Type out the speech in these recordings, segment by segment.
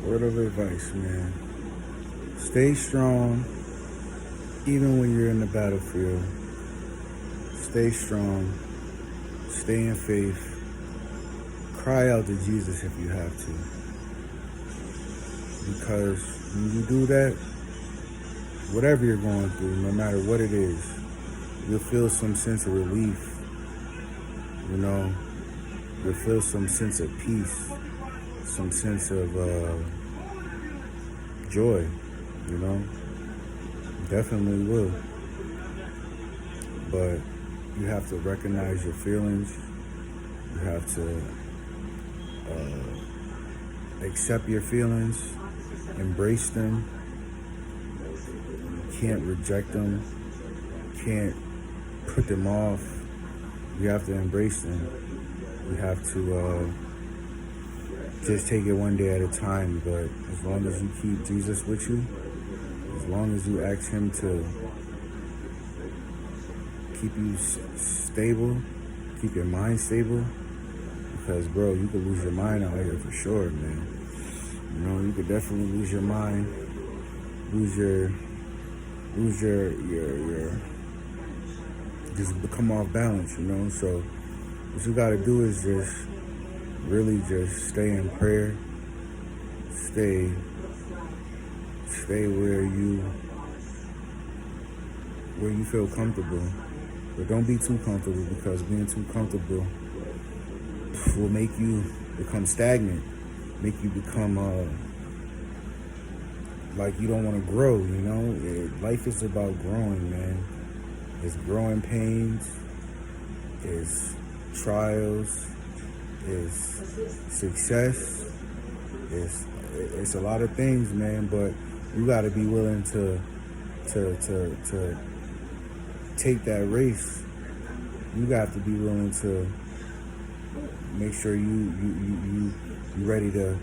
Word of advice, man. Stay strong even when you're in the battlefield. Stay strong. Stay in faith. Cry out to Jesus if you have to. Because when you do that, whatever you're going through, no matter what it is, you'll feel some sense of relief. You know, you'll feel some sense of peace, some sense of joy, you know. Definitely will. But you have to recognize your feelings. You have to accept your feelings, embrace them. You can't reject them. You can't put them off. You have to embrace them. You have to just take it one day at a time. But as long as you keep Jesus with you, as long as you ask him to keep you stable, keep your mind stable, because bro, you could lose your mind out here for sure, man. You know, you could definitely lose your mind, lose your just become off balance, you know. So what you gotta do is just really just stay in prayer, stay where you feel comfortable. But don't be too comfortable, because being too comfortable will make you become stagnant, make you become like you don't want to grow, you know. Life is about growing, man. It's growing pains, it's trials, it's success, it's a lot of things, man. But you got to be willing to take that race. You got to be willing to make sure you ready to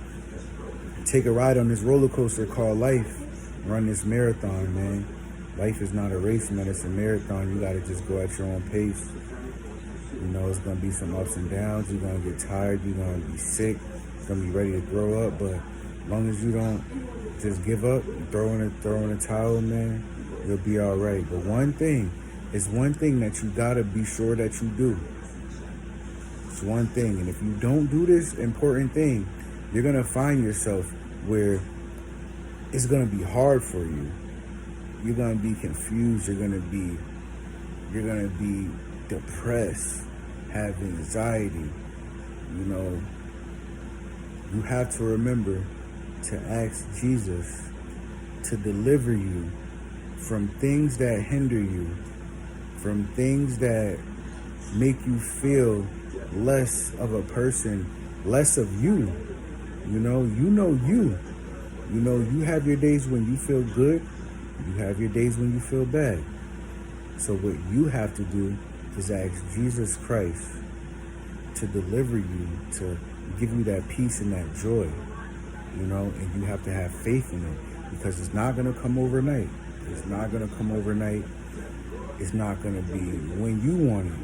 take a ride on this roller coaster called life. Run this marathon, man. Life is not a race, man. It's a marathon. You got to just go at your own pace. You know, it's going to be some ups and downs. You're going to get tired. You're going to be sick. You're going to be ready to grow up. But as long as you don't just give up, throw in a towel, man, you'll be all right. But one thing that you got to be sure that you do. It's one thing. And if you don't do this important thing, you're going to find yourself where it's going to be hard for you. You're going to be confused. You're going to be depressed, have anxiety. You know, you have to remember to ask Jesus to deliver you from things that hinder you, from things that make you feel less of a person, less of you. You know you. You know, you have your days when you feel good. You have your days when you feel bad. So what you have to do is ask Jesus Christ to deliver you, to give you that peace and that joy. You know, and you have to have faith in it, because it's not going to come overnight. It's not going to come overnight. It's not going to be when you want it.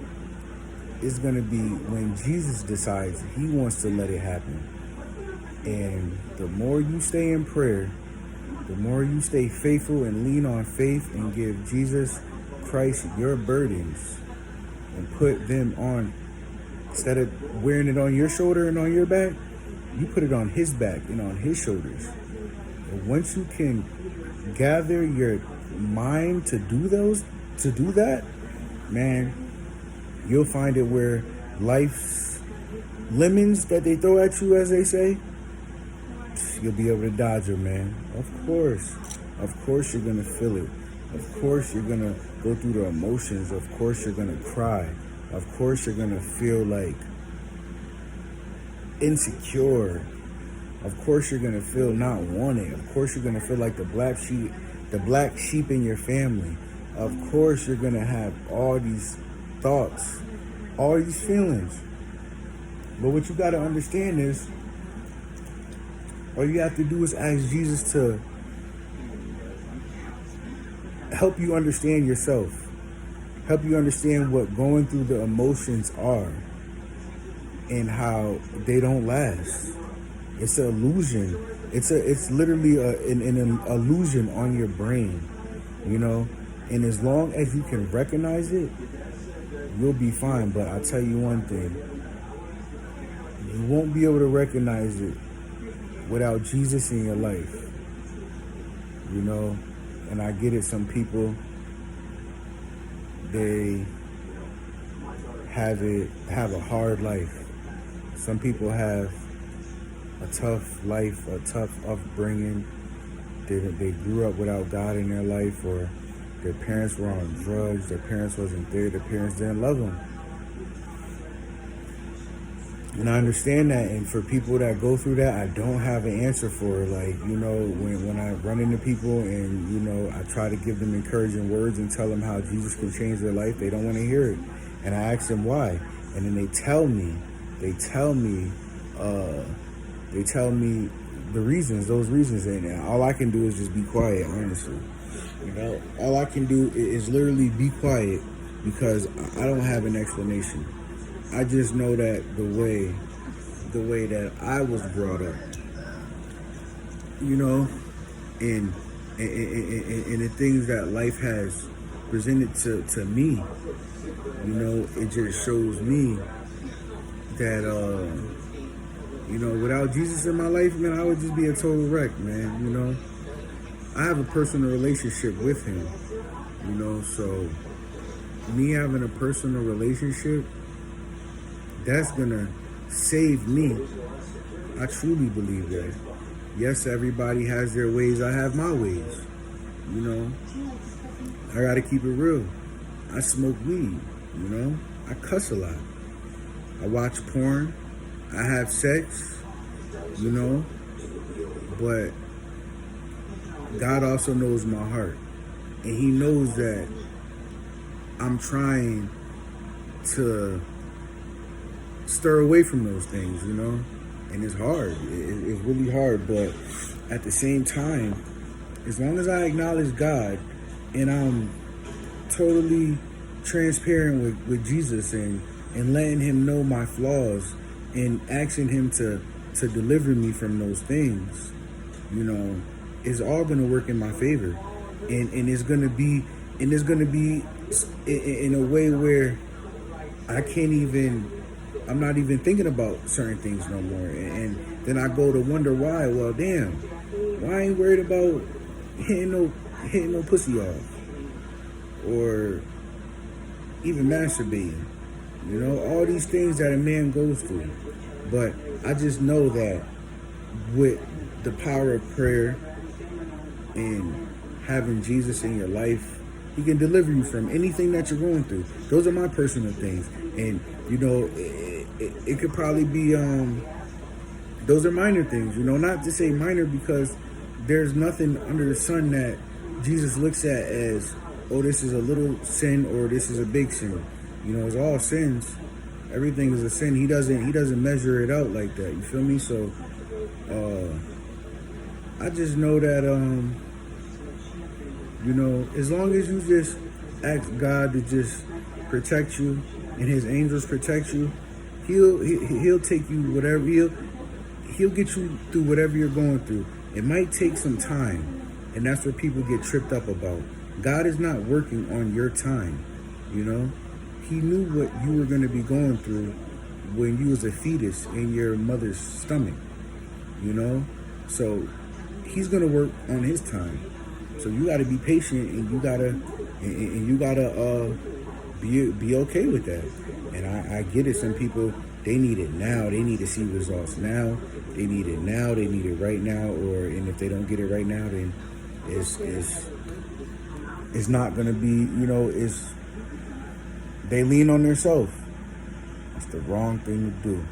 It's going to be when Jesus decides he wants to let it happen. And the more you stay in prayer, the more you stay faithful and lean on faith and give Jesus Christ your burdens and put them on, instead of wearing it on your shoulder and on your back, you put it on his back and on his shoulders. And once you can gather your mind to do that, man, you'll find it where life's lemons that they throw at you, as they say, you'll be able to dodge them, man. Of course you're gonna feel it. Of course you're gonna go through the emotions. Of course you're gonna cry. Of course you're gonna feel like insecure. Of course you're gonna feel not wanted. Of course you're gonna feel like the black sheep in your family. Of course you're gonna have all these thoughts, all these feelings. But what you gotta understand is, all you have to do is ask Jesus to help you understand yourself, help you understand what going through the emotions are and how they don't last. It's an illusion. It's literally an illusion on your brain, you know. And as long as you can recognize it, you'll be fine. But I'll tell you one thing: you won't be able to recognize it without Jesus in your life, you know. And I get it. Some people, they have a hard life. Some people have a tough life, a tough upbringing. They grew up without God in their life, or their parents were on drugs, their parents wasn't there, their parents didn't love them. And I understand that, and for people that go through that, I don't have an answer for it. Like, you know, when I run into people and, you know, I try to give them encouraging words and tell them how Jesus can change their life, they don't want to hear it. And I ask them why. And then they tell me the reasons, those reasons, and all I can do is just be quiet, honestly. You know, all I can do is literally be quiet because I don't have an explanation. I just know that the way that I was brought up, you know, and the things that life has presented to me, you know, it just shows me that, you know, without Jesus in my life, man, I would just be a total wreck, man, you know. I have a personal relationship with him, you know, so me having a personal relationship, that's gonna save me. I truly believe that. Yes, everybody has their ways. I have my ways. You know, I gotta keep it real. I smoke weed. You know, I cuss a lot. I watch porn. I have sex. You know, but God also knows my heart, and He knows that I'm trying to stir away from those things, you know, and it's hard. It's really hard, but at the same time, as long as I acknowledge God and I'm totally transparent with Jesus and letting Him know my flaws and asking Him to deliver me from those things, you know, it's all gonna work in my favor, and it's gonna be in a way where I'm not even thinking about certain things no more. And then I go to wonder why. Well, damn, why I ain't worried about hitting no pussy off, or even masturbating. You know, all these things that a man goes through. But I just know that with the power of prayer and having Jesus in your life, He can deliver you from anything that you're going through. Those are my personal things. And, you know, it could probably be, those are minor things, you know, not to say minor because there's nothing under the sun that Jesus looks at as, oh, this is a little sin or this is a big sin. You know, it's all sins. Everything is a sin. He doesn't measure it out like that. You feel me? So, I just know that, you know, as long as you just ask God to just protect you and His angels protect you, He'll take you whatever, he'll get you through whatever you're going through. It might take some time, and that's what people get tripped up about. God is not working on your time, you know. He knew what you were going to be going through when you was a fetus in your mother's stomach, you know. So He's going to work on His time. So you got to be patient, and you gotta be okay with that. And I get it. Some people, they need it now. They need to see results now. They need it now. They need it right now. And if they don't get it right now, then it's not gonna be. You know, they lean on themselves. It's the wrong thing to do.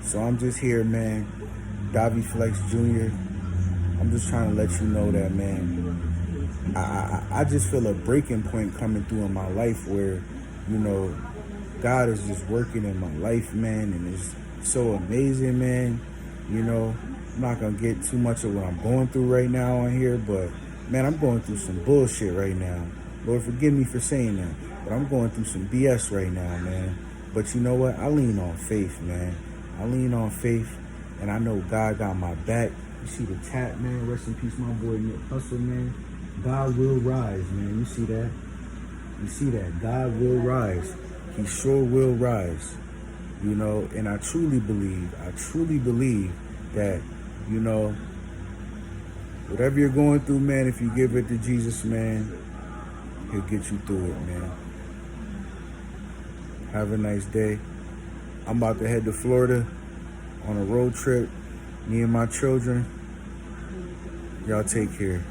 So I'm just here, man. Dahvi Flex Jr. I'm just trying to let you know that, man. I just feel a breaking point coming through in my life where, you know, God is just working in my life, man, and it's so amazing, man. You know, I'm not gonna get too much of what I'm going through right now on here, but man, I'm going through some bullshit right now. Lord, forgive me for saying that, but I'm going through some BS right now, man. But you know what? I lean on faith, man. I lean on faith, And I know God got my back. You see the chat, man. Rest in peace, my boy Nick Hustle, man. God will rise, man. You see that? You see that? God will rise. He sure will rise. You know, and I truly believe that, you know, whatever you're going through, man, if you give it to Jesus, man, he'll get you through it, man. Have a nice day. I'm about to head to Florida on a road trip. Me and my children. Y'all take care.